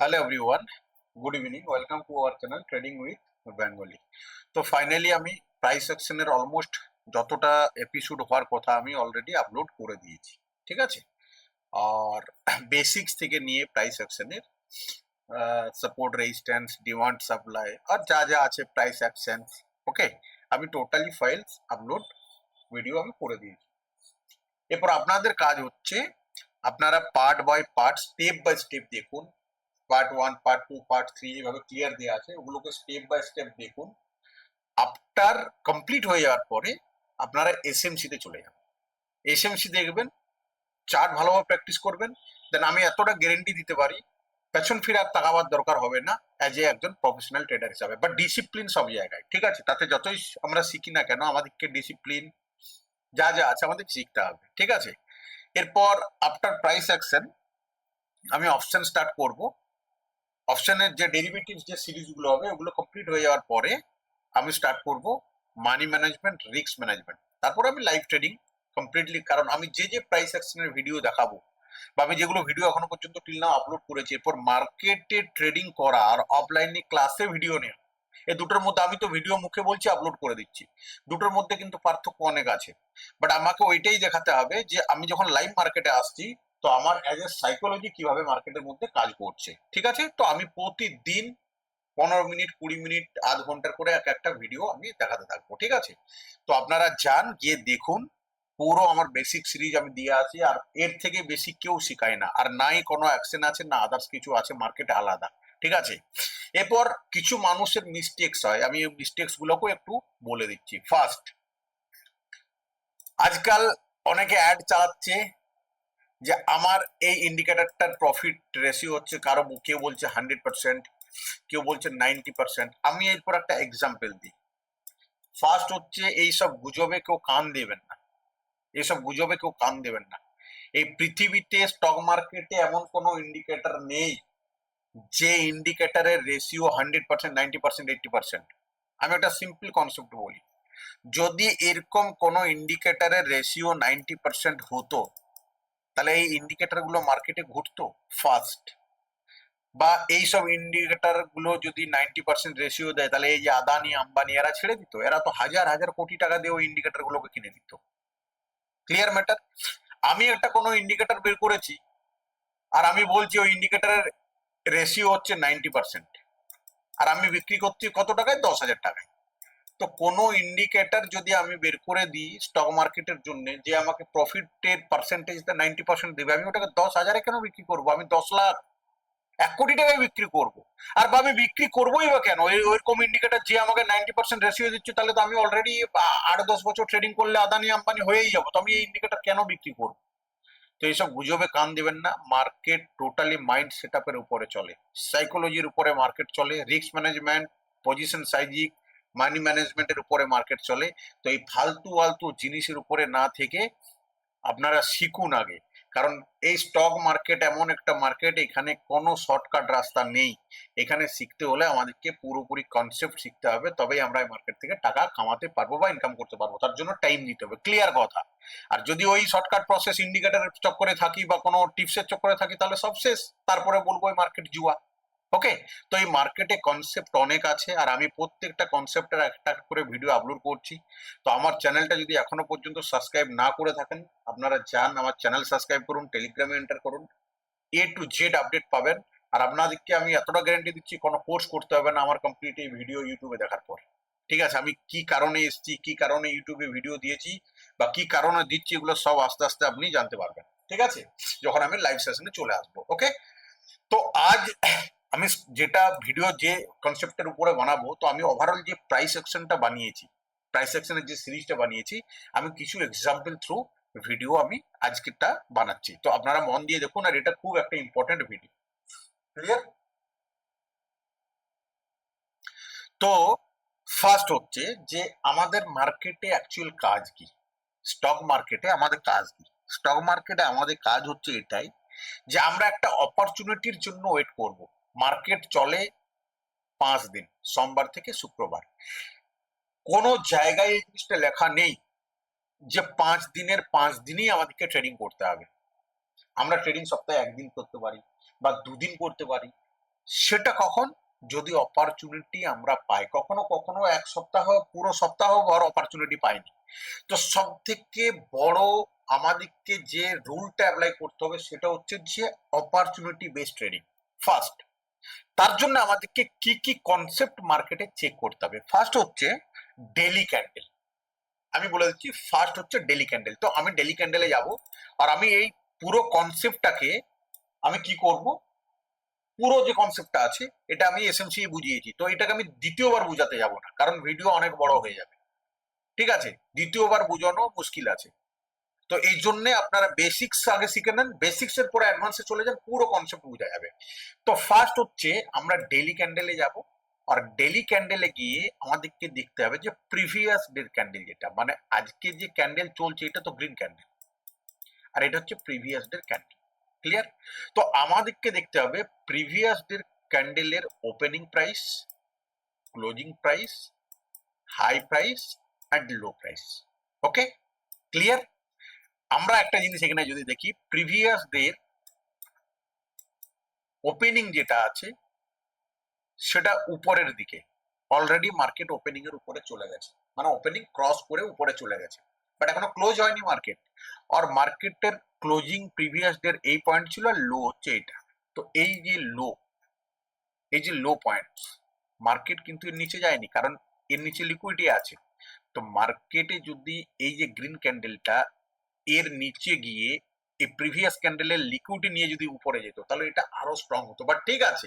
Hello everyone, good evening. Welcome to our channel Trading with Bengali. তো finally আমি price অ্যাকশনের almost যতটা episode হওয়ার কথা আমি অলরেডি আপলোড করে দিয়েছি, ঠিক আছে। আর বেসিক্স থেকে নিয়ে প্রাইস অ্যাকশনের সাপোর্ট রেজিস্ট্যান্স ডিমান্ড সাপ্লাই আর যা যা আছে প্রাইস অ্যাকশন, ওকে, আমি টোটালি ফাইলস আপলোড ভিডিও আমি করে দিয়েছি। এরপর আপনাদের কাজ হচ্ছে আপনারা part by part step by step দেখুন। Part one, part two, part three এভাবে ক্লিয়ার দেওয়া আছে, ওগুলোকে স্টেপ বাই স্টেপ দেখুন। আফটার কমপ্লিট হয়ে যাওয়ার পরে আপনারা এসএমসি তে চলে যাবেন। এসএমসি দেখবেন, চার্ট ভালোভাবে প্র্যাকটিস করবেন। দেন আমি এতটা গ্যারেন্টি দিতে পারি পেছন ফিরে আর তাকাবার দরকার হবে না অ্যাজ এ একজন প্রফেশনাল ট্রেডার হিসাবে। বাট ডিসিপ্লিন সব জায়গায়, ঠিক আছে। তাতে যতই আমরা শিখি না কেন আমাদেরকে ডিসিপ্লিন যা যা আছে আমাদের শিখতে হবে, ঠিক আছে। এরপর আফটার প্রাইস অ্যাকশন আমি অপশন স্টার্ট করব। অপশনের যে ডেরিভেটিভস যে সিরিজগুলো হবে ওগুলো কমপ্লিট হয়ে যাওয়ার পরে আমি স্টার্ট করব মানি ম্যানেজমেন্ট, রিস্ক ম্যানেজমেন্ট, তারপর আমি লাইভ ট্রেডিং কমপ্লিটলি। কারণ আমি যে যে প্রাইস অ্যাকশনের ভিডিও দেখাবো বা আমি যেগুলো ভিডিও এখনো পর্যন্ত টিল নাও আপলোড করেছি, এরপর মার্কেটে ট্রেডিং করা আর অফলাইনে ক্লাসে ভিডিও নেওয়া, এই দুটোর মধ্যে আমি তো ভিডিও মুখে বলছি আপলোড করে দিচ্ছি, দুটোর মধ্যে কিন্তু পার্থক্য অনেক আছে। বাট আমাকে ওইটাই দেখাতে হবে যে আমি যখন লাইভ মার্কেটে আসছি তো আমার অ্যাজ এ সাইকোলজি কিভাবে মার্কেটের মধ্যে কাজ করছে, ঠিক আছে। তো আমি প্রতিদিন 15 মিনিট, 20 মিনিট, আধ ঘন্টার করে এক একটা ভিডিও আমি দেখাতে থাকবো, ঠিক আছে। তো আপনারা যান, গিয়ে দেখুন, পুরো আমার বেসিক সিরিজ আমি দিয়ে আছি। আর এর থেকে বেশি কেউ শিখায় না, আর নাই কোনো অ্যাকশন আছে না আদার্স কিছু আছে মার্কেটে আলাদা, ঠিক আছে। এরপর কিছু মানুষের মিস্টেক্স হয়, আমি এই মিস্টেক্স গুলোকেও একটু বলে দিচ্ছি। ফার্স্ট, আজকাল অনেকে অ্যাড চালাচ্ছে যে আমার এই ইন্ডিকেটরটার প্রফিট রেশিও হচ্ছে, কারো কেউ বলছে 100%, কেউ বলছে 90%। আমি এরপর একটা এক্সাম্পল দিই। ফার্স্ট হচ্ছে এইসব গুজবে কেউ কান দেবেন না, এইসব গুজবে কেউ কান দেবেন না। এই পৃথিবীতে স্টক মার্কেটে এমন কোনো ইন্ডিকেটর নেই যে ইন্ডিকেটরের রেশিও 100%, 90%, 80%। আমি একটা সিম্পল কনসেপ্ট বলি, যদি এরকম কোনো ইন্ডিকেটরের রেশিও 90% হতো তাহলে এই ইন্ডিকেটর গুলো মার্কেটে ঘুরতো ফার্স্ট। বা এইসব ইন্ডিকেটর গুলো যদি 90% রেশিও দেয় তাহলে এই যে আদানি আম্বানি এরা ছেড়ে দিত, এরা তো হাজার হাজার কোটি টাকা দিয়ে ওই ইন্ডিকেটর গুলোকে কিনে দিত। Clear matter. আমি একটা কোনো ইন্ডিকেটর বের করেছি আর আমি বলছি ওই ইন্ডিকেটরের রেশিও হচ্ছে 90%, আর আমি বিক্রি করছি কত টাকায়? 10,000 টাকায়। তো কোনো ইন্ডিকেটর যদি আমি বের করে দিই স্টক মার্কেটের জন্য যে আমাকে প্রফিটের পার্সেন্টেজটা 90% দেবে, আমি ওটাকে 10,000-এ কেন বিক্রি করবো? আমি 10 লাখ, 1 কোটি টাকায় বিক্রি করব। আর বা আমি বিক্রি করবোই বা কেন? ওইরকম ইন্ডিকেটর যে আমাকে 90% রেশিও দিচ্ছে, তাহলে তো আমি অলরেডি 8-10 বছর ট্রেডিং করলে আদানি আম্বানি হয়েই যাবো। তো আমি এই ইন্ডিকেটর কেন বিক্রি করবো? তো এইসব গুজবে কান দিবেন না। মার্কেট টোটালি মাইন্ড সেট আপের উপরে চলে, সাইকোলজির উপরে মার্কেট চলে, রিস্ক ম্যানেজমেন্ট, পজিশন সাইজিং, মানি ম্যানেজমেন্টের উপরে মার্কেট চলে। তো এই ফালতু আলতু জিনিসের উপরে না থেকে আপনারা শিখুন আগে। কারণ এই স্টক মার্কেট এমন একটা মার্কেট, এখানে কোনো শর্টকাট রাস্তা নেই। এখানে শিখতে হলে আমাদেরকে পুরোপুরি কনসেপ্ট শিখতে হবে, তবেই আমরা এই মার্কেট থেকে টাকা কামাতে পারবো বা ইনকাম করতে পারবো। তার জন্য টাইম দিতে হবে, ক্লিয়ার কথা। আর যদি ওই শর্টকাট প্রসেস ইন্ডিকেটরের চক্করে থাকি বা কোনো টিপসের চক্করে থাকি তাহলে সব শেষ। তারপরে বলবো এই মার্কেট জুয়া। ওকে। তো এই মার্কেটে কনসেপ্ট অনেক আছে আর আমি প্রত্যেকটা কনসেপ্টের একটা করে ভিডিও আপলোড করছি। তো আমার চ্যানেলটা যদি এখনো পর্যন্ত সাবস্ক্রাইব না করে থাকেন, আপনারা যান আমার চ্যানেল সাবস্ক্রাইব করুন, টেলিগ্রামে এন্টার করুন, A to Z আপডেট পাবেন। আর আপনাদেরকে আমি এতটা গ্যারান্টি দিচ্ছি কোনো কোর্স করতে হবে না আমার কমপ্লিট এই ভিডিও ইউটিউবে দেখার পর, ঠিক আছে। আমি কি কারণে এসেছি, কি কারণে ইউটিউবে ভিডিও দিয়েছি বা কি কারণে দিচ্ছি, এগুলো সব আস্তে আস্তে আপনি জানতে পারবেন, ঠিক আছে, যখন আমি লাইভ সেশনে চলে আসবো। ওকে। তো আজ আমি যেটা ভিডিও যে কনসেপ্টের উপরে বানাবো, তো আমি ওভারঅল যে প্রাইস সেকশনটা বানিয়েছি, প্রাইস সেকশনের যে সিরিজটা বানিয়েছি, আমি কিছু এক্সাম্পল থ্রু ভিডিও আমি আজকেরটা বানাচ্ছি। তো আপনারা মন দিয়ে দেখুন, আর এটা খুব একটা ইম্পর্টেন্ট ভিডিও। ক্লিয়ার? তো ফার্স্ট হচ্ছে যে আমাদের মার্কেটে অ্যাকচুয়াল কাজ কি, স্টক মার্কেটে আমাদের কাজ কি। স্টক মার্কেটে আমাদের কাজ হচ্ছে এটাই যে আমরা একটা অপরচুনিটির জন্য ওয়েট করব। মার্কেট চলে 5 দিন, সোমবার থেকে শুক্রবার। কোনো জায়গায় এই জিনিসটা লেখা নেই যে 5 দিনের 5 দিনই আমাদেরকে ট্রেডিং করতে হবে। আমরা ট্রেডিং সপ্তাহে একদিন করতে পারি বা দুদিন করতে পারি, সেটা কখন, যদি অপরচুনিটি আমরা পাই। কখনো কখনো এক সপ্তাহ, পুরো সপ্তাহ ভর অপরচুনিটি পাইনি। তো সব থেকে বড় আমাদেরকে যে রুলটা অ্যাপ্লাই করতে হবে সেটা হচ্ছে যে অপরচুনিটি বেসড ট্রেডিং ফার্স্ট। তার জন্য আমাদেরকে কি কি কনসেপ্ট মার্কেটে চেক করতে হবে। ফার্স্ট হচ্ছে ডেলি ক্যান্ডেল। আমি বলে দিচ্ছি, ফার্স্ট হচ্ছে ডেলি ক্যান্ডেল। তো আমি ডেলি ক্যান্ডেলে যাব, আর আমি এই পুরো কনসেপ্টটাকে আমি কি করব, পুরো যে কনসেপ্টটা আছে এটা আমি এসএমসি বুঝিয়েছি, তো এটাকে আমি দ্বিতীয়বার বুঝাতে যাব না, কারণ ভিডিও অনেক বড় হয়ে যাবে। ঠিক আছে, দ্বিতীয়বার বোঝানো মুশকিল আছে। তো এই জন্য আপনারা বেসিক্স আগে শিখে নেন, বেসিক্স এর পরে অ্যাডভান্সে চলে যান, পুরো কনসেপ্ট বোঝা যাবে। তো ফার্স্ট হচ্ছে আমরা ডেলি ক্যান্ডেলে যাব, আর ডেলি ক্যান্ডেলে গিয়ে আমাদেরকে দেখতে হবে যে প্রিভিয়াস ডের ক্যান্ডেল, যেটা মানে আজকে যে ক্যান্ডেল চলছে এটা তো গ্রিন ক্যান্ডেল, আর এটা হচ্ছে প্রিভিয়াস ডের ক্যান্ডেল। ক্লিয়ার? তো আমাদেরকে দেখতে হবে প্রিভিয়াস ডের ক্যান্ডেলের opening price, closing price, high price and low price. Okay, clear? আমরা একটা জিনিস এখানে যদি দেখি, প্রিভিয়াস ডের ওপেনিং যেটা আছে সেটা উপরের দিকে, অলরেডি মার্কেট ওপেনিং এর উপরে চলে গেছে, মানে ওপেনিং ক্রস করে উপরে চলে গেছে, বাট এখনো ক্লোজ হয়নি মার্কেট। আর মার্কেটের ক্লোজিং প্রিভিয়াস ডের এই পয়েন্ট ছিল, আর লো হচ্ছে এটা। তো এই যে লো, এই যে লো পয়েন্ট, মার্কেট কিন্তু এর নিচে যায়নি, কারণ এর নিচে লিকুইডিটি আছে। তো মার্কেটে যদি এই যে গ্রিন ক্যান্ডেলটা এর নিচে গিয়ে এই প্রিভিয়াস ক্যান্ডেলের লিকুইডিটি নিয়ে যদি উপরে যেত, তাহলে এটা আরো স্ট্রং হতো। বাট ঠিক আছে,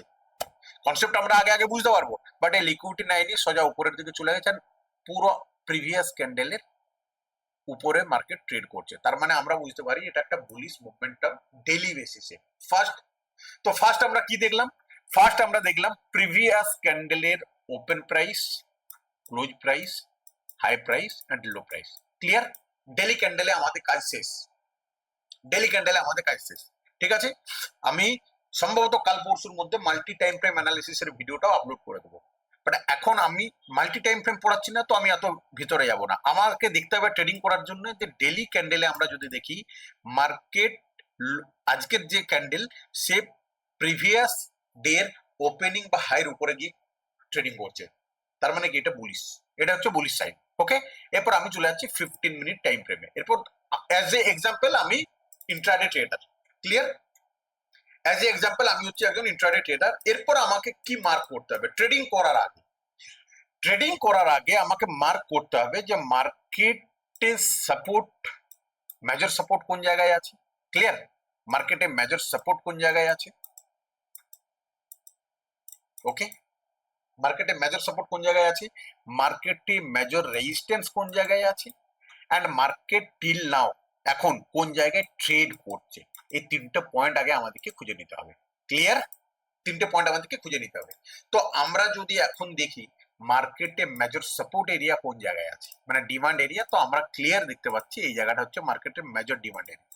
কনসেপ্ট আমরা আগে আগে বুঝতে পারবো, বাট এই লিকুইডিটি নেয়নি, সোজা উপরের দিকে চলে গেছেন, পুরো প্রিভিয়াস ক্যান্ডেলের উপরে মার্কেট ট্রেড করছে। তার মানে আমরা বুঝতে পারি এটা একটা বুলিশ মুভমেন্টাম ডেইলি বেসিসে। ফার্স্ট, তো ফার্স্ট আমরা কি দেখলাম? ফার্স্ট আমরা দেখলাম প্রিভিয়াস ক্যান্ডেলের open price, close price, high price and low price. Clear? Daily ক্যান্ডেলে আমাদের কাজ শেষ, ডেলি ক্যান্ডেলে আমাদের কাজ শেষ। ঠিক আছে, আমি সম্ভবত কাল পরশুর মধ্যে মাল্টি টাইম ফ্রেম অ্যানালিসিসের ভিডিওটাও আপলোড করে দেবো। বাট এখন আমি মাল্টি টাইম ফ্রেম পড়াচ্ছি না, তো আমি এত ভিতরে যাব না। আমাকে দেখতে হবে ট্রেডিং করার জন্য যে ডেলি ক্যান্ডেলে আমরা যদি দেখি মার্কেট আজকের যে ক্যান্ডেল সে প্রিভিয়াস ডের ওপেনিং বা হাইয়ের উপরে গিয়ে ট্রেডিং করছে, তার মানে কি এটা বুলিশ, এটা হচ্ছে বুলিশ সাইড। ওকে, এরপর আমি চলে যাচ্ছি 15 মিনিট টাইম ফ্রেমে। এরপর অ্যাজ এ এক্সাম্পল আমি intraday trader. Clear? As a example আমি হচ্ছে একজন ইন্ট্রাডে ট্রেডার। এরপর আমাকে কি মার্ক করতে হবে ট্রেডিং করার আগে? ট্রেডিং করার আগে আমাকে মার্ক করতে হবে যে মার্কেটে সাপোর্ট, মেজর সাপোর্ট কোন জায়গায় আছে। ক্লিয়ার? মার্কেটে মেজর সাপোর্ট কোন জায়গায় আছে? ওকে, মার্কেটে মেজর সাপোর্ট কোন জায়গায় আছে, মার্কেটে মেজর রেজিস্ট্যান্স কোন জায়গায় আছে, অ্যান্ড মার্কেট টিল নাও এখন কোন জায়গায় ট্রেড করছে। এই তিনটা পয়েন্ট আগে আমাদেরকে খুঁজে নিতে হবে। ক্লিয়ার? তিনটে পয়েন্ট আমাদেরকে খুঁজে নিতে হবে। তো আমরা যদি এখন দেখি মার্কেটে মেজর সাপোর্ট এরিয়া কোন জায়গায় আছে, মানে ডিমান্ড এরিয়া, তো আমরা ক্লিয়ার দেখতে পাচ্ছি এই জায়গাটা হচ্ছে মার্কেটের মেজর ডিমান্ড এরিয়া।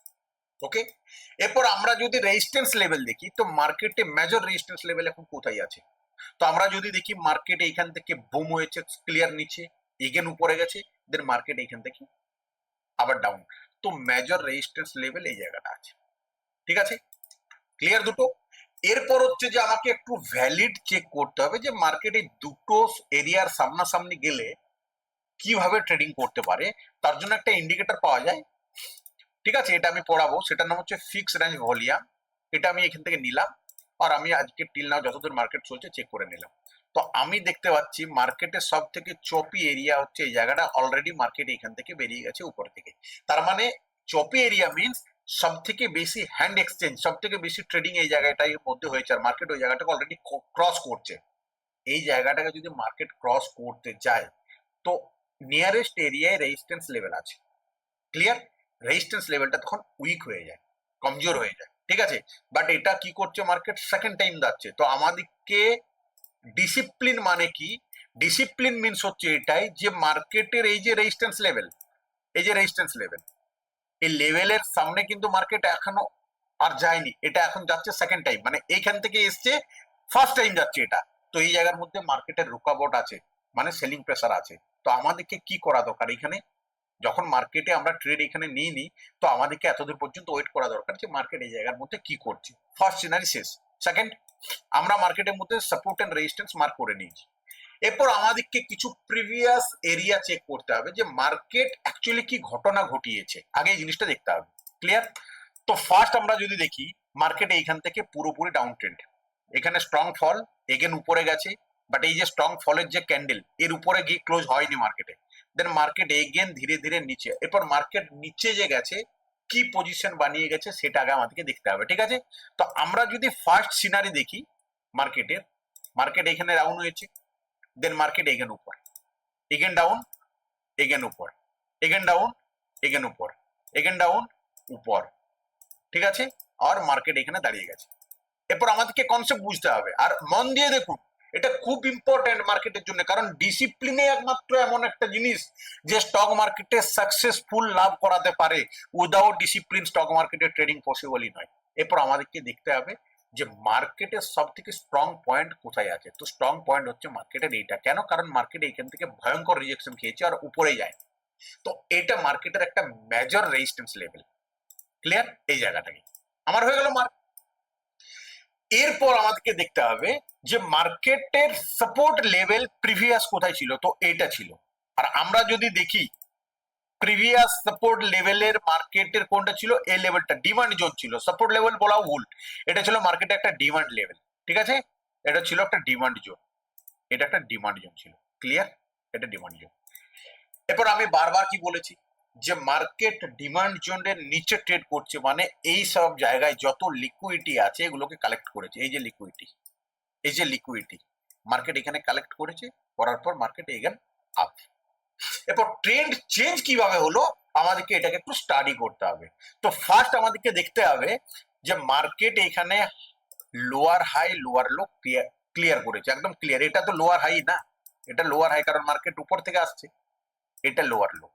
ওকে, এরপর আমরা যদি রেজিস্ট্যান্স লেভেল দেখি, তো মার্কেটে মেজর রেজিস্ট্যান্স লেভেল এখন কোথায় আছে? তো আমরা যদি দেখি মার্কেট এইখান থেকে বুম হয়েছে, ক্লিয়ার নিচে, এগেন উপরে গেছে, দেন মার্কেট এইখান থেকে আবার ডাউন। তো মেজর রেজিস্ট্যান্স লেভেল এই জায়গাটা আছে। ঠিক আছে, ক্লিয়ার দুটো? এরপর হচ্ছে যে আমাকে একটু ভ্যালিড চেক করতে হবে যে মার্কেটে দুটো এরিয়ার সামনাসামনি গেলে কিভাবে ট্রেডিং করতে পারে। তার জন্য একটা ইন্ডিকেটর পাওয়া যায়। ঠিক আছে, এটা আমি পড়াবো, সেটার নাম হচ্ছে ফিক্স রেঞ্জ ভলিউম। এটা আমি এখান থেকে নিলাম, আর আমি আজকে টিল নাও যতদূর মার্কেট চলছে চেক করে নিলাম। তো আমি দেখতে পাচ্ছি মার্কেটের সব থেকে চপি এরিয়া হচ্ছে এই জায়গাটা, অলরেডি মার্কেট এখান থেকে বেরিয়ে গেছে উপর থেকে। তার মানে চপি এরিয়া মিনস সব থেকে বেশি হ্যান্ড এক্সচেঞ্জ, সব থেকে বেশি ট্রেডিং এই জায়গাটার মধ্যে হয়েছে, আর মার্কেট ওই জায়গাটাকে অলরেডি ক্রস করছে। এই জায়গাটাকে যদি মার্কেট ক্রস করতে যায়, তো নিয়ারেস্ট এরিয়ায় রেজিস্ট্যান্স লেভেল আছে। ক্লিয়ার? রেজিস্ট্যান্স লেভেলটা তখন উইক হয়ে যায়, কমজোর হয়ে যায়। ঠিক আছে, বাট এটা কি করছে মার্কেট সেকেন্ড টাইম যাচ্ছে। তো আমাদেরকে ডিসিপ্লিন মানে কি? ডিসিপ্লিন মিনস হচ্ছে এটাই যে মার্কেটের এই যে রেজিস্ট্যান্স লেভেল, এই যে রেজিস্ট্যান্স লেভেল, এই লেভেলের সামনে কিন্তু মার্কেট এখনো আর যায়নি, এটা এখন যাচ্ছে সেকেন্ড টাইম, মানে এইখান থেকে এসছে ফার্স্ট টাইম যাচ্ছে এটা। তো এই জায়গার মধ্যে মার্কেটের রুকাবট আছে, মানে সেলিং প্রেসার আছে। তো আমাদেরকে কি করা দরকার এখানে? যখন মার্কেটে আমরা ট্রেড এখানে নিয়ে নিই, তো আমাদেরকে এতদূর পর্যন্ত ওয়েট করা দরকার যে মার্কেট এই জায়গার মধ্যে কি করছে। ফার্স্ট সিনারি শেষ। সেকেন্ড, আমরা মার্কেটের মধ্যে সাপোর্ট এন্ড রেজিস্ট্যান্স মার্ক করে নিয়েছি। এরপর আমাদেরকে কিছু প্রিভিয়াস এরিয়া চেক করতে হবে যে মার্কেট অ্যাকচুয়ালি কি ঘটনা ঘটিয়েছে, আগে এই জিনিসটা দেখতে হবে। ক্লিয়ার? তো ফার্স্ট আমরা যদি দেখি মার্কেট এইখান থেকে পুরোপুরি ডাউন ট্রেন্ড, এখানে স্ট্রং ফল, এগেন উপরে গেছে, বাট এই যে স্ট্রং ফলের যে ক্যান্ডেল এর উপরে গিয়ে ক্লোজ হয়নি মার্কেটে, দেন মার্কেট এগেন ধীরে ধীরে নিচে, এরপর মার্কেট নিচে যে গেছে কি পজিশন বানিয়ে গেছে সেটা আগে আমাদেরকে দেখতে হবে। ঠিক আছে? তো আমরা যদি ফার্স্ট সিনারি দেখি মার্কেটের, মার্কেট এখানে ডাউন হয়েছে, দেন মার্কেট এগেন উপর, এগেন ডাউন, এগেন উপর, এগেন ডাউন, এগেন উপর, এগেন ডাউন, উপর। ঠিক আছে? আর মার্কেট এখানে দাঁড়িয়ে গেছে। এরপর আমাদেরকে কনসেপ্ট বুঝতে হবে, আর মন দিয়ে দেখুন, এটা খুব ইম্পর্টেন্ট মার্কেটের জন্য, কারণ ডিসিপ্লিনে একমাত্র এমন একটা জিনিস যে স্টক মার্কেটে সাকসেসফুল লাভ করাতে পারে। উইদাউট ডিসিপ্লিন স্টক মার্কেটে ট্রেডিং পসিবলই নয়। এরপর আমাদেরকে দেখতে হবে যে মার্কেটের সব থেকে স্ট্রং পয়েন্ট কোথায় আছে। তো স্ট্রং পয়েন্ট হচ্ছে মার্কেটের এইটা, কেন? কারণ মার্কেট এইখান থেকে ভয়ঙ্কর রিজেকশন খেয়েছে আর উপরে যায়। তো এটা মার্কেটের একটা মেজর রেজিস্ট্যান্স লেভেল। ক্লিয়ার? এই জায়গাটাকে আমার হয়ে গেল মার্ক। এরপর আমাদেরকে দেখতে হবে যে মার্কেটের সাপোর্ট লেভেল প্রিভিয়াস কোথায় ছিল। তো এটা ছিল। আর আমরা যদি দেখি প্রিভিয়াস সাপোর্ট লেভেলের মার্কেটের কোনটা ছিল, এই লেভেলটা ডিমান্ড জোন ছিল। সাপোর্ট লেভেল বলা ভুল, এটা ছিল মার্কেটে একটা ডিমান্ড লেভেল। ঠিক আছে? এটা ছিল একটা ডিমান্ড জোন, এটা একটা ডিমান্ড জোন ছিল। ক্লিয়ার? এটা ডিমান্ড জোন। এরপর আমি বারবার কি বলেছি যে মার্কেট ডিমান্ড জোনের নিচে ট্রেড করছে, মানে এই সব জায়গায় যত লিকুইডিটি আছে এগুলোকে কালেক্ট করেছে। এই যে লিকুইডিটি, এই যে লিকুইডিটি মার্কেট এখানে কালেক্ট করেছে, করার পর মার্কেট এগেন আপ। এরপর ট্রেন্ড চেঞ্জ কিভাবে হলো আমাদেরকে এটাকে একটু স্টাডি করতে হবে। তো ফার্স্ট আমাদেরকে দেখতে হবে যে মার্কেট এখানে lower high lower low clear করেছে, একদম ক্লিয়ার। এটা তো লোয়ার হাই না, এটা লোয়ার হাই, কারণ মার্কেট উপর থেকে আসছে। এটা lower low,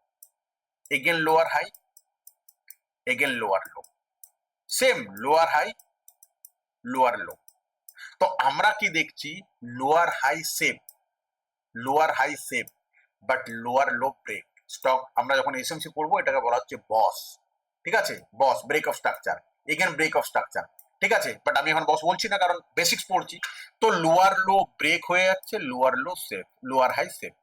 again lower high, again lower low, same lower high lower low. তো আমরা কি দেখছি, lower high same, lower high same, but lower low break. Stock আমরা যখন এসএমসি পড়বো এটাকে বলা হচ্ছে বস। ঠিক আছে? Boss, break of structure, again break of structure. ঠিক আছে? বাট আমি এখন বস বলছি না, কারণ বেসিক্স পড়ছি। তো লোয়ার লো ব্রেক হয়ে যাচ্ছে, lower low safe, lower high safe.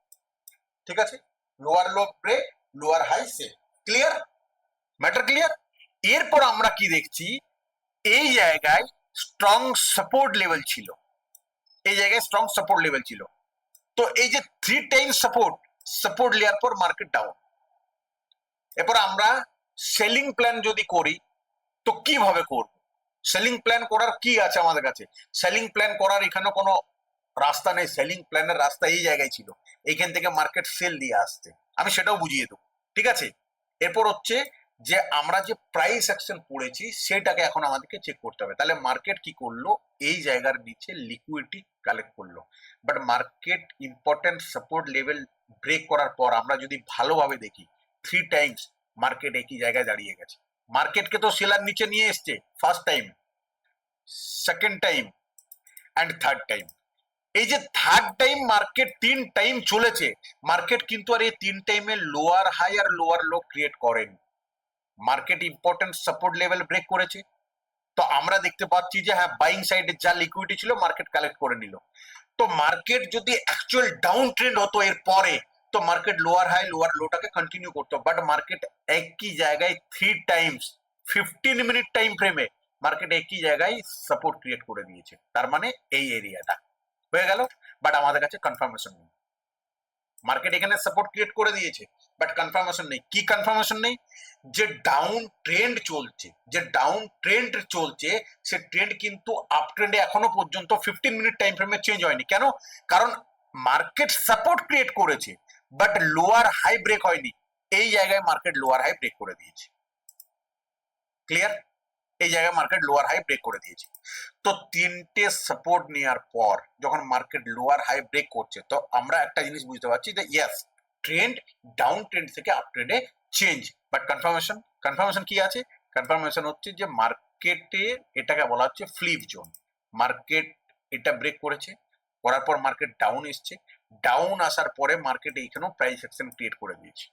ঠিক আছে? Lower low break, lower high safe. Clear? Matter clear? এরপর আমরা কি দেখছি, এই জায়গায় স্ট্রং সাপোর্ট লেভেল ছিল, এই জায়গায় স্ট্রং সাপোর্ট লেভেল ছিল। তো এই যে 3 টাইম সাপোর্ট, সাপোর্ট লেয়ার পর মার্কেট ডাউন। এরপর আমরা সেলিং প্ল্যান যদি করি তো কিভাবে করব? সেলিং প্ল্যান করার কি আছে আমাদের কাছে? সেলিং প্ল্যান করার এখানে কোনো রাস্তা নেই। সেলিং প্ল্যানের রাস্তা এই জায়গায় ছিল, এইখান থেকে মার্কেট সেল দিয়ে আসছে। আমি সেটাও বুঝিয়ে দেবো। ঠিক আছে? এরপর হচ্ছে যে আমরা যে প্রাইস অ্যাকশন পড়েছি সেটাকে এখন আমাদেরকে চেক করতে হবে। তাহলে মার্কেট কি করলো, এই জায়গার নিচে লিকুইডিটি কালেক্ট করলো, but market important support level break করার পর আমরা যদি ভালোভাবে দেখি 3 টাইমস মার্কেট একই জায়গায় দাঁড়িয়ে গেছে। মার্কেটকে তো সেলার নিচে নিয়ে এসছে, first time, second time and third time. এই যে থার্ড টাইম মার্কেট 3 টাইম চলেছে, মার্কেট কিন্তু আর এই 3 টাইমে লোয়ার হাই আর লোয়ার লো ক্রিয়েট করেনি। Market important support level break করেছে। তো আমরা দেখতে পাচ্ছি যে হ্যাঁ, বাইং সাইডে যা লিকুইডিটি ছিল মার্কেট কালেক্ট করে নিল। তো মার্কেট যদি অ্যাকচুয়াল ডাউন ট্রেন্ড হতো এর পরে, তো মার্কেট লোয়ার হাই লোয়ার লোটাকে কন্টিনিউ করতো, বাট মার্কেট একই জায়গায় 3 টাইমস 15 মিনিট টাইম ফ্রেমে মার্কেট একই জায়গায় সাপোর্ট ক্রিয়েট করে দিয়েছে। তার মানে এই এরিয়াটা হয়ে গেল, বাট আমাদের কাছে কনফার্মেশন নেই। মার্কেট এখানে সাপোর্ট ক্রিয়েট করে দিয়েছে, বাট কনফার্মেশন নেই। কি কনফার্মেশন নেই? যে ডাউন ট্রেন্ড চলছে, যে ডাউন ট্রেন্ড চলছে, সে ট্রেন্ড কিন্তু আপ ট্রেন্ডে এখনো পর্যন্ত 15 মিনিট টাইম ফ্রেমে চেঞ্জ হয়নি। কেন? কারণ মার্কেট সাপোর্ট ক্রিয়েট করেছে, বাট লোয়ার হাই ব্রেক হয়নি। এই জায়গায় মার্কেট লোয়ার হাই ব্রেক করে দিয়েছে। ক্লিয়ার? এই জায়গায় মার্কেট লোয়ার হাই ব্রেক করে দিয়েছে। তো 3টে সাপোর্ট নেওয়ার পর যখন মার্কেট লোয়ার হাই ব্রেক করছে, তো আমরা একটা জিনিস বুঝতে পারছি যে ইয়েস, ট্রেন্ড ডাউন ট্রেন্ড থেকে আপ ট্রেন্ডে চেঞ্জ। বাট কনফার্মেশন, কনফার্মেশন কি আছে? কনফার্মেশন হচ্ছে যে মার্কেটে এটাকে বলা হচ্ছে ফ্লিপ জোন। মার্কেট এটা ব্রেক করেছে, করার পর মার্কেট ডাউন এসছে, ডাউন আসার পরে মার্কেট এইখানেও প্রাইস অ্যাকশন ক্রিয়েট করে দিয়েছে।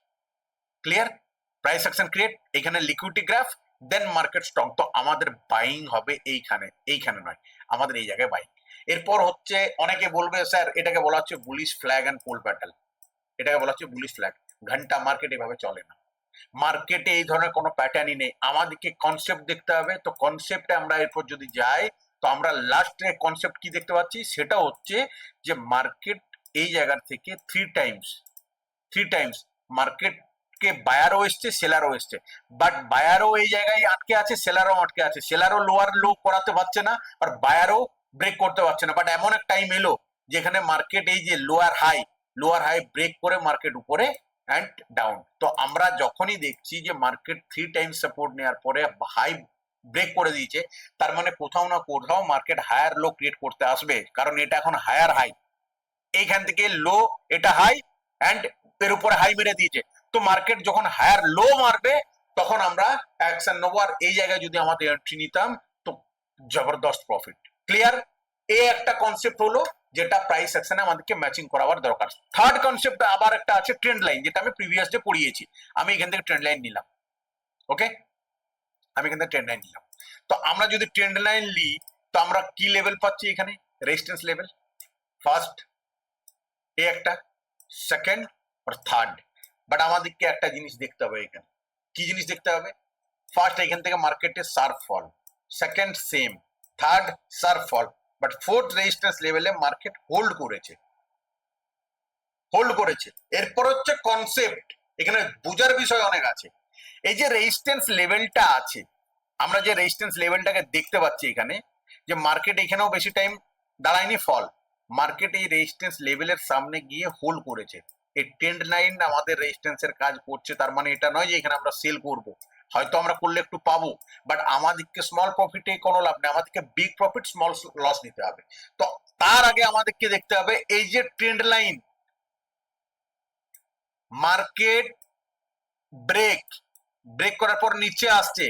ক্লিয়ার? প্রাইস অ্যাকশন ক্রিয়েট, এখানে লিকুইডিটি গ্রাফ, দেন মার্কেট স্ট্রং। তো আমাদের বাইং হবে এইখানে, এইখানে নয়। আমাদের এই জায়গায় বাই। এরপর হচ্ছে অনেকে বলবে স্যার এটাকে বলা হচ্ছে bullish flag and pole pattern, এটাকে বলা হচ্ছে বুলিশ ফ্ল্যাগ। ঘন্টা মার্কেট এভাবে চলে না, মার্কেটে এই ধরনের কোনো প্যাটার্নই নেই, আমাদেরকে কনসেপ্ট দেখতে হবে। তো কনসেপ্টে আমরা এরপর যদি যাই, তো আমরা লাস্টে কনসেপ্ট কি দেখতে পাচ্ছি, সেটা হচ্ছে যে মার্কেট এই জায়গা থেকে থ্রি টাইমস মার্কেটকে বায়ারও এসছে সেলারও এসছে, বাট বায়ারও এই জায়গায় আটকে আছে, সেলারও আটকে আছে, সেলারও লোয়ার লো করাতে পারছে না, আর বায়ারও ব্রেক করতে পারছে না। বাট এমন এক টাইম এলো যেখানে মার্কেট এই যে লোয়ার হাই ব্রেক করে মার্কেট উপরে অ্যান্ড ডাউন। তো আমরা যখনই দেখছি যে মার্কেট থ্রি টাইমস সাপোর্ট নেওয়ার পরে হাই ব্রেক করে দিয়েছে, তার মানে কোথাও না কোথাও মার্কেট হায়ার লো ক্রিয়েট করতে আসবে, কারণ এটা এখন হায়ার হাই, এইখান থেকে লো এটা হাই অ্যান্ড এর উপরে হাই মেরে দিয়েছে। তো মার্কেট যখন হায়ার লো মারবে তখন আমরা অ্যাকশন নেবো, আর এই জায়গায় যদি আমাদের এন্ট্রি নিতাম তো জবরদস্ত প্রফিট। ক্লিয়ার? এই একটা কনসেপ্ট হলো যেটা প্রাইস অ্যাকশনে আমাদেরকে ম্যাচিং করাবার দরকার। থার্ড কনসেপ্ট আবার একটা আছে ট্রেন্ড লাইন, যেটা আমি প্রিভিয়াস ডে পড়িয়েছি। আমি এখান থেকে ট্রেন্ড লাইন নিলাম, ওকে, আমি এখান থেকে ট্রেন্ড লাইন নিলাম। তো আমরা যদি ট্রেন্ড লাইন নিই তো আমরা কি লেভেল পাচ্ছি এখানে, রেজিস্ট্যান্স লেভেল, ফার্স্ট এই একটা, সেকেন্ড আর থার্ড। বাট আমাদেরকে একটা জিনিস দেখতে হবে এখানে, কি জিনিস দেখতে হবে, ফার্স্ট এখান থেকে মার্কেটে sharp fall, second same, third sharp fall, but fourth resistance লেভেলে মার্কেট হোল্ড করেছে। এরপর হচ্ছে কনসেপ্ট, এখানে বোঝার বিষয় অনেক আছে। এই যে রেজিস্ট্যান্স লেভেলটা আছে, আমরা যে রেজিস্ট্যান্স লেভেলটাকে দেখতে পাচ্ছি এখানে, যে মার্কেট এখানেও বেশি টাইম দাঁড়ায়নি ফল, মার্কেট এই রেজিস্ট্যান্স লেভেলের সামনে গিয়ে হোল্ড করেছে। এই ট্রেন্ড লাইন আমাদের রেজিস্ট্যান্সের কাজ করছে, তার মানে এটা নয় যে এখানে আমরা সেল করব, হয়তো আমরা করলে একটু পাবো, বাট আমাদেরকে স্মল প্রফিটে কোনো লাভ নেই, আমাদেরকে বিগ প্রফিট স্মল লস নিতে হবে। তো তার আগে আমাদেরকে দেখতে হবে এই যে ট্রেন্ড লাইন, মার্কেট ব্রেক করার পর নিচে আসছে,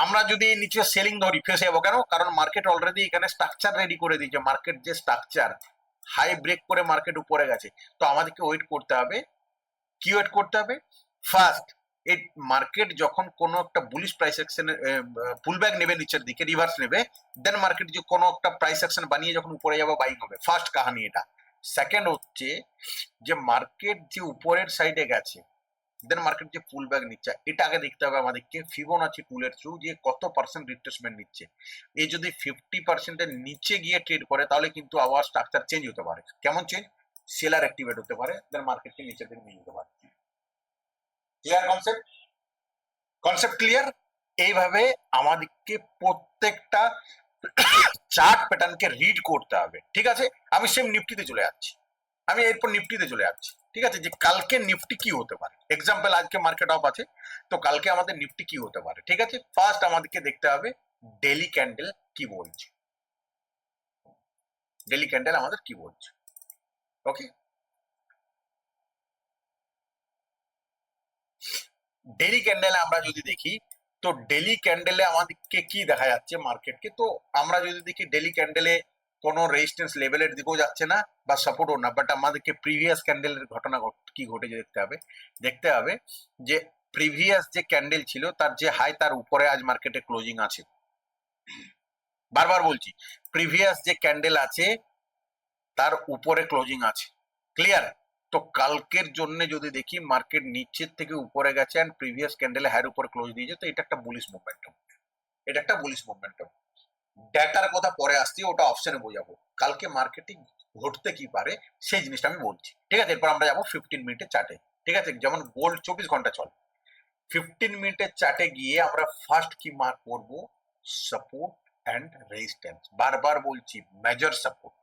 আমরা যদি নিচে সেলিং ধরি ফেসে যাবো। কেন? কারণ মার্কেট অলরেডি এখানে স্ট্রাকচার রেডি করে দিয়েছে, মার্কেট যে স্ট্রাকচার হাই ব্রেক করে মার্কেট উপরে গেছে। তো আমাদেরকে ওয়েট করতে হবে, কি ওয়েট করতে হবে, ফার্স্ট এই মার্কেট যখন কোনো একটা বুলিশ প্রাইস অ্যাকশন পুলব্যাক নেবে নিচের দিকে, রিভার্স নেবে, দেন মার্কেট যে কোনো একটা প্রাইস অ্যাকশন বানিয়ে যখন উপরে যাবে বাইং হবে, ফার্স্ট কাহানি এটা। সেকেন্ড হচ্ছে যে মার্কেট যে উপরের সাইডে গেছে, দেন মার্কেট যে পুল ব্যাক নিচ্ছে, এটা আগে দেখতে হবে আমাদেরকে ফিবোনাচি টুলের থ্রু যে কত পার্সেন্ট রিট্রেসমেন্ট নিচ্ছে। এই যদি 50%-এর নিচে গিয়ে ট্রেড করে তাহলে কিন্তু আবার স্ট্রাকচার চেঞ্জ হতে পারে। কেমন চেঞ্জ? সেলার অ্যাক্টিভেট হতে পারে, দেন মার্কেটকে নিচের দিকে নিয়ে যেতে পারে। Clear concept? Concept clear? এইভাবে আমাদেরকে প্রত্যেকটা চার্ট প্যাটার্নকে রিড করতে হবে। ঠিক আছে, আমি সেম নিফটিতে চলে যাচ্ছি, আমি এরপর নিফটিতে চলে যাচ্ছি। ঠিক আছে, যে কালকে নিফটি কি হতে পারে, এক্সাম্পল আজকে মার্কেট অফ আছে, তো কালকে আমাদের নিফটি কি হতে পারে। ঠিক আছে, ফার্স্ট আমাদেরকে দেখতে হবে ডেলি ক্যান্ডেল কি বলছে, ডেলি ক্যান্ডেল আমাদের কি বলছে। ওকে, ডেলি ক্যান্ডেলে আমরা যদি দেখি, তো ডেলি ক্যান্ডেলে আমাদেরকে কি দেখা যাচ্ছে মার্কেটকে, তো আমরা যদি দেখি ডেলি ক্যান্ডেলে কোনো রেজিস্ট্যান্স লেভেলের দিকেও যাচ্ছে না বা সাপোর্টও না, বাট আমাদেরকে প্রিভিয়াস ক্যান্ডেলের ঘটনা কি ঘটেছে দেখতে হবে যে প্রিভিয়াস যে ক্যান্ডেল ছিল তার যে হাই তার উপরে আজ মার্কেটে ক্লোজিং আছে। বারবার বলছি, প্রিভিয়াস যে ক্যান্ডেল আছে তার উপরে ক্লোজিং আছে। ক্লিয়ার? তো কালকের জন্য যদি দেখি মার্কেট নিচের থেকে উপরে গেছে এন্ড প্রিভিয়াস ক্যান্ডেলে হাইয়ের উপরে ক্লোজ দিয়েছে, তো এটা একটা বুলিশ মুভমেন্টাম, এটা একটা বুলিশ মুভমেন্টাম। ডেটার কথা পরে আসছি, ওটা অপশনে বোঝাবো, কালকে মার্কেটে ঘটতে কি পারে সেই জিনিসটা আমি বলছি। ঠিক আছে, এরপর আমরা যাবো 15 মিনিটের চার্টে। ঠিক আছে, যেমন গোল্ড 24 ঘন্টা চলে, 15 মিনিটের চার্টে গিয়ে আমরা ফার্স্ট কি মার্ক করব, সাপোর্ট অ্যান্ড রেজিস্ট্যান্স। বারবার বলছি মেজর সাপোর্ট।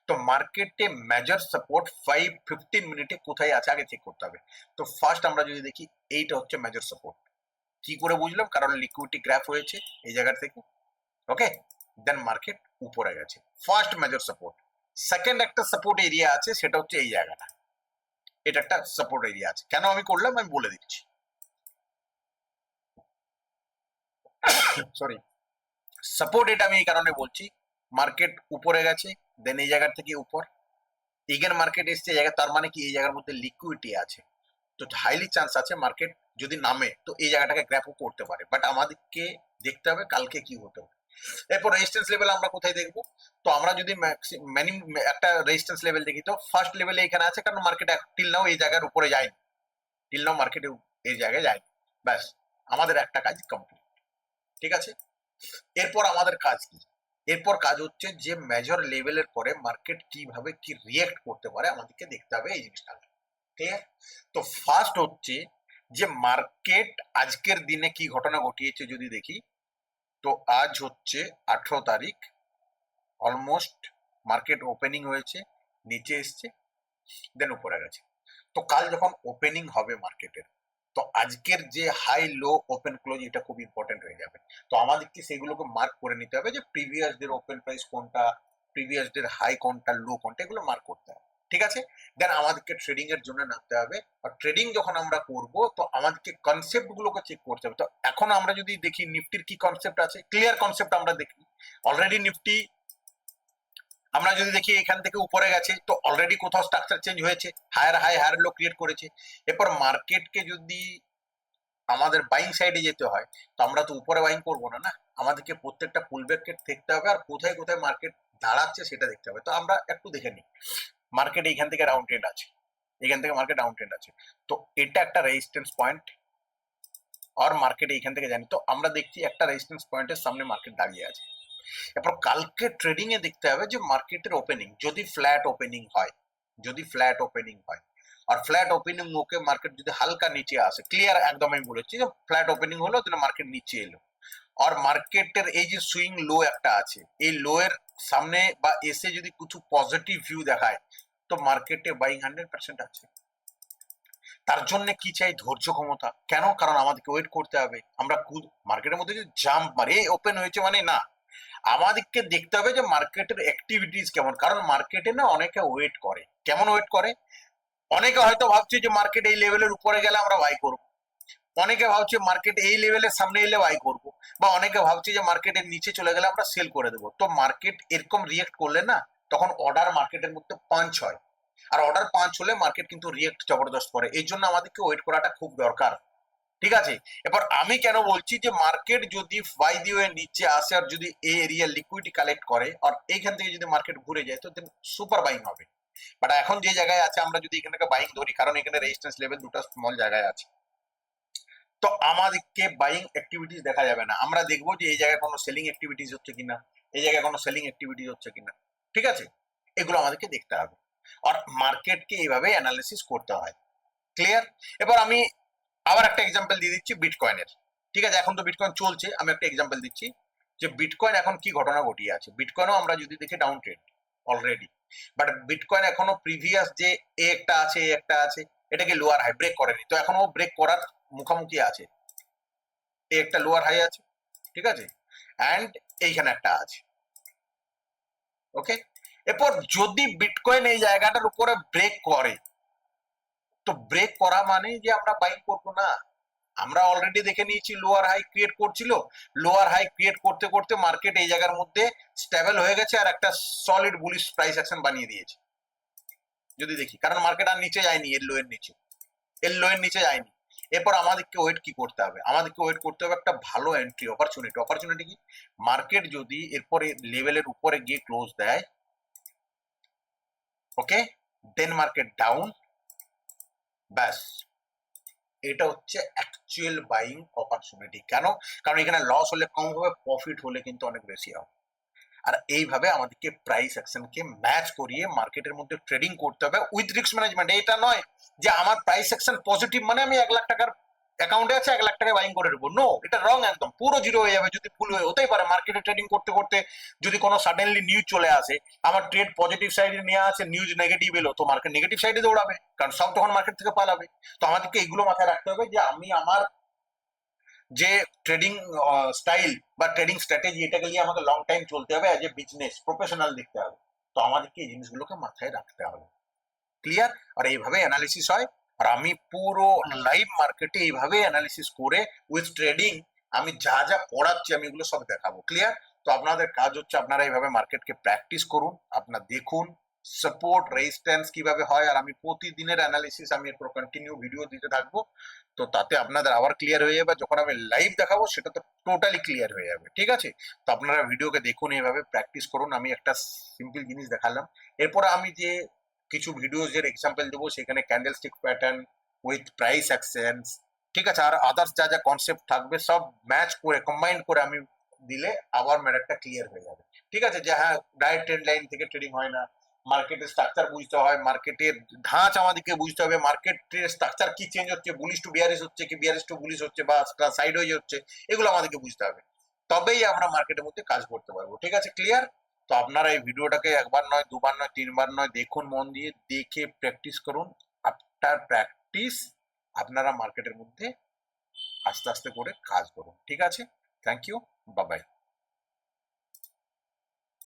তো মার্কেটে মেজর সাপোর্ট 15 মিনিটে কোথায় আছে আগে চেক করতে হবে। তো ফার্স্ট আমরা যদি দেখি এইটা হচ্ছে মেজর সাপোর্ট। কি করে বুঝলাম? কারণ লিকুইডিটি গ্রাফ হয়েছে এই জায়গা থেকে, ওকে, দেন মার্কেট উপরে গেছে, ফার্স্ট মেজর সাপোর্ট। সেকেন্ড একটা সাপোর্ট এরিয়া আছে, সেটা হচ্ছে এই জায়গাটা, এটা একটা সাপোর্ট এরিয়া আছে। কেন আমি করলাম আমি বলে দিচ্ছি, সরি, সাপোর্ট এটা আমি এই কারণে বলছি, মার্কেট উপরে গেছে, দেন এই জায়গা থেকে উপর ইগেন মার্কেট এসছে জায়গা, তার মানে কি এই জায়গার মধ্যে লিকুইডিটি আছে, তো হাইলি চান্স আছে মার্কেট যদি নামে তো এই জায়গাটাকে গ্র্যাপও করতে পারে। বাট আমাদেরকে দেখতে হবে কালকে কি হতে হবে। এরপর রেজিস্ট্যান্স লেভেল আমরা কোথায় দেখবো? তো আমরা যদি একটা রেজিস্ট্যান্স লেভেল দেখি, তো ফার্স্ট লেভেলে এখানে আছে, কারণ মার্কেট টিল নাও এই জায়গার উপরে যায়নি, টিল নাও মার্কেটে এই জায়গায় যায়নি। ব্যাস, আমাদের একটা কাজ কমপ্লিট। ঠিক আছে, এরপর আমাদের কাজ কি? এরপর কাজ হচ্ছে যে মেজর লেভেলের পরে মার্কেট কিভাবে কি রিয়েক্ট করতে পারে আমাদেরকে দেখতে হবে এই জিনিসটা। ঠিক আছে, তো ফার্স্ট হচ্ছে যে মার্কেট আজকের দিনে কি ঘটনা ঘটিয়েছে যদি দেখি, তো আজ হচ্ছে 18 তারিখ, অলমোস্ট মার্কেট ওপেনিং হয়েছে, নিচে এসছে, দেন উপরে গেছে। তো কাল যখন ওপেনিং হবে মার্কেটের, তো আজকের যে হাই লো ওপেন ক্লোজ এটা খুব ইম্পর্টেন্ট হয়ে যাবে। তো আমাদেরকে সেগুলোকে মার্ক করে নিতে হবে যে প্রিভিয়াস ডের ওপেন প্রাইস কোনটা, প্রিভিয়াস ডের হাই কোনটা, লো কোনটা, এগুলো মার্ক করতে হবে। ঠিক আছে, দেন আমাদেরকে ট্রেডিং এর জন্য নামতে হবে। আর ট্রেডিং যখন আমরা করব, তো আমাদেরকে কনসেপ্ট গুলোকে চেক করতে হবে। তো এখন আমরা যদি দেখি নিফটির কি কনসেপ্ট আছে, ক্লিয়ার কনসেপ্ট আমরা দেখি। অলরেডি নিফটি আমরা যদি দেখি এখান থেকে উপরে গেছে, তো অলরেডি কোথাও স্ট্রাকচার চেঞ্জ হয়েছে, higher high higher low create করেছে। এরপর মার্কেটকে যদি আমাদের বাইং সাইডে যেতে হয়, তো আমরা তো উপরে বাইং করবো না, না, আমাদেরকে প্রত্যেকটা পুলব্যাককে দেখতে হবে, আর কোথায় কোথায় মার্কেট দাঁড়াচ্ছে সেটা দেখতে হবে। তো আমরা একটু দেখে নিই, মার্কেট এইখান থেকে ডাউন ট্রেন্ড আছে, এখান থেকে মার্কেট ডাউন ট্রেন্ড আছে, তো এটা একটা রেজিস্ট্যান্স পয়েন্ট। আর মার্কেট এইখান থেকে জানি, তো আমরা দেখছি একটা রেজিস্ট্যান্স পয়েন্টের সামনে মার্কেট দাঁড়িয়ে আছে। এরপর কালকে ট্রেডিং এ দেখতে হবে যে মার্কেটের ওপেনিং যদি ফ্ল্যাট ওপেনিং হয়, যদি ফ্ল্যাট ওপেনিং হয়, আর ফ্ল্যাট ওপেনিং ওকে মার্কেট যদি হালকা নিচে আসে, ক্লিয়ার একদম আমি বলেছি যে ফ্ল্যাট ওপেনিং হলো, তাহলে মার্কেট নিচে এলো, আর মার্কেটের এই যে সুইং লো একটা আছে, এই লো এর সামনে বা এসে যদি কিছু পজিটিভ ভিউ দেখায়, তো মার্কেটে বাইং 100% আছে। তার জন্য কি চাই? ধৈর্য ক্ষমতা। কেন? কারণ আমাদেরকে ওয়েট করতে হবে। আমরা মার্কেটের মধ্যে যদি জাম্প মারি, ওপেন হয়েছে মানে না, আমাদেরকে দেখতে হবে যে মার্কেটের অ্যাক্টিভিটিস কেমন। কারণ মার্কেটে না অনেকে ওয়েট করে। কেমন ওয়েট করে? অনেকে হয়তো ভাবছে যে মার্কেট এই লেভেলের উপরে গেলে আমরা বাই করব, অনেকে ভাবছে মার্কেট এই লেভেলের সামনে এলে বাই করব, বা অনেকে ভাবছে যে মার্কেটের নিচে চলে গেলে আমরা সেল করে দেবো। তো মার্কেট এরকম রিয়েক্ট করলে না, তখন অর্ডার মার্কেটের মধ্যে পাঞ্চ হয়, আর অর্ডার পাঞ্চ হলে মার্কেট কিন্তু রিয়েক্ট জবরদস্ত করে। এই জন্য আমাদেরকে ওয়েট করাটা খুব দরকার। ঠিক আছে, এবার আমি কেন বলছি যে মার্কেট যদি বাই দিয়ে নিচে আসে, আর যদি এই এরিয়া লিকুইডিটি কালেক্ট করে, আর এইখান থেকে যদি মার্কেট ঘুরে যায়, তো সুপার বাইং হবে। বাট এখন যে জায়গায় আছে, আমরা যদি এখানে বাইং ধরি, কারণ এখানে রেজিস্ট্যান্স লেভেল দুটো স্মল জায়গায় আছে, তো আমাদেরকে বাইং অ্যাক্টিভিটিস দেখা যাবে না। আমরা দেখবো যে এই জায়গায় কোনো সেলিং অ্যাক্টিভিটিস হচ্ছে কিনা, এই জায়গায় কোনো সেলিং অ্যাক্টিভিটিস হচ্ছে কিনা। ঠিক আছে, এগুলো আমাদেরকে দেখতে হবে, আর মার্কেটকে এইভাবে অ্যানালিসিস করতে হয়। ক্লিয়ার? এবার আমি আবার একটা এক্সাম্পল দিয়ে দিচ্ছি বিটকয়েনের। ঠিক আছে, এখন তো বিটকয়েন চলছে, আমি একটা এক্সাম্পল দিচ্ছি যে বিটকয়েন এখন কি ঘটনা ঘটিয়ে আছে। বিটকয়েনও আমরা যদি দেখি down trend already, but bitcoin এখনো প্রিভিয়াস যে এ একটা আছে, এ একটা আছে, এটাকে লোয়ার হাই ব্রেক করেনি, তো এখনো ব্রেক করার মুখোমুখি আছে। এ একটা লোয়ার হাই আছে, ঠিক আছে, অ্যান্ড এইখানে একটা আছে। ওকে, এরপর যদি বিটকয়েন এই জায়গাটার উপরে ব্রেক করে, তো ব্রেক করা মানে যে আমরা বাইং করবো না। আমরা অলরেডি দেখে নিয়েছি লোয়ার হাই ক্রিয়েট করছিল, লোয়ার হাই ক্রিয়েট করতে করতে মার্কেট এই জায়গার মধ্যে স্টেবল হয়ে গেছে, আর একটা সলিড বুলিশ প্রাইস অ্যাকশন বানিয়ে দিয়েছে যদি দেখি, কারণ মার্কেট আর নিচে যায়নি, এর লো এর নিচে, এর লো এর নিচে যায়নি। এরপর আমাদেরকে ওয়েট কি করতে হবে? আমাদেরকে ওয়েট করতে হবে একটা ভালো এন্ট্রি অপরচুনিটি। অপরচুনিটি কি? মার্কেট যদি এরপরে লেভেলের উপরে গিয়ে ক্লোজ দেয়, ওকে, দেন মার্কেট ডাউন, ব্যাস, এটা হচ্ছে অ্যাকচুয়াল বাইং অপরচুনিটি। কেন? কারণ এখানে লস হলে কম হবে, প্রফিট হলে কিন্তু অনেক বেশি হবে। আর এইভাবে আমাদেরকে প্রাইস অ্যাকশনকে ম্যাচ করিয়ে মার্কেটের মধ্যে ট্রেডিং করতে হবে উইথ রিস্ক ম্যানেজমেন্ট। এটা নয় যে আমার প্রাইস অ্যাকশন পজিটিভ মানে আমি 1 লাখ টাকার অ্যাকাউন্টে আছে, 1 লাখ টাকা বাইং করে দেবো। নো, এটা রং, একদম পুরো জিরো হয়ে যাবে যদি ভুল হয়ে। হতেই পারে মার্কেটে ট্রেডিং করতে করতে যদি কোনো সাডেনলি নিউজ চলে আসে, আমার ট্রেড পজিটিভ সাইডে নিয়ে আছে, নিউজ নেগেটিভ এলো, তো মার্কেট নেগেটিভ সাইডে দৌড়াবে, কারণ সব তখন মার্কেট থেকে পালাবে। তো আমাদেরকে এগুলো মাথায় রাখতে হবে যে আমি আমার যে ট্রেডিং স্টাইল বা ট্রেডিং স্ট্র্যাটেজি, এটাকে নিয়ে আমাকে লং টাইম চলতে হবে, অ্যাজ এ বিজনেস প্রফেশনাল দেখতে হবে। তো আমাদেরকে এই জিনিসগুলোকে মাথায় রাখতে হবে। ক্লিয়ার? আর এইভাবে অ্যানালিসিস হয়, আর আমি পুরো লাইভ মার্কেটে এইভাবে অ্যানালিসিস করে উইথ ট্রেডিং আমি যা যা পড়াচ্ছি আমি এগুলো সব দেখাবো। ক্লিয়ার? তো আপনাদের কাজ হচ্ছে আপনারা এইভাবে মার্কেটকে প্র্যাকটিস করুন, আপনারা দেখুন, সাপোর্ট রেজিস্ট্যান্স কিভাবে হয়, আর আমি প্রতিদিনের অ্যানালিসিস আমি এরপর কন্টিনিউ ভিডিও দিতে থাকবো। তো তাতে আপনাদের আবার ক্লিয়ার হয়ে যাবে, যখন আমি লাইভ দেখাবো সেটা তো টোটালি ক্লিয়ার হয়ে যাবে, ঠিক আছে? তো আপনারা ভিডিওকে দেখুন, এইভাবে প্র্যাকটিস করুন। আমি একটা সিম্পল জিনিস দেখালাম, এরপরে আমি যে কিছু ভিডিওস এর এক্সাম্পল দেবো, সেখানে candlestick pattern with price actions, ঠিক আছে, আর আদার্স যা যা কনসেপ্ট থাকবে সব ম্যাচ করে কম্বাইন করে আমি দিলে আবার ম্যাটারটা ক্লিয়ার হয়ে যাবে, ঠিক আছে? যে হ্যাঁ, ডাইরেক্ট ট্রেন্ড লাইন থেকে ট্রেডিং হয় না, মার্কেটের স্ট্রাকচার বুঝতে হয়, মার্কেটের ধাঁচ আমাদেরকে বুঝতে হবে, মার্কেটের স্ট্রাকচার কি চেঞ্জ হচ্ছে, বুলিশ টু বিয়ারিশ হচ্ছে কি বিয়ারিশ টু বুলিশ হচ্ছে বা সাইড ওয়েজ হচ্ছে, এগুলো আমাদেরকে বুঝতে হবে, তবেই আমরা মার্কেটের মধ্যে কাজ করতে পারবো, ঠিক আছে? ক্লিয়ার? তো আপনারা এই ভিডিওটাকে একবার নয়, দুবার নয়, তিনবার নয়, দেখুন, মন দিয়ে দেখে প্র্যাকটিস করুন। আফটার প্র্যাকটিস আপনারা মার্কেটের মধ্যে আস্তে আস্তে করে কাজ করুন, ঠিক আছে? Thank you, bye by.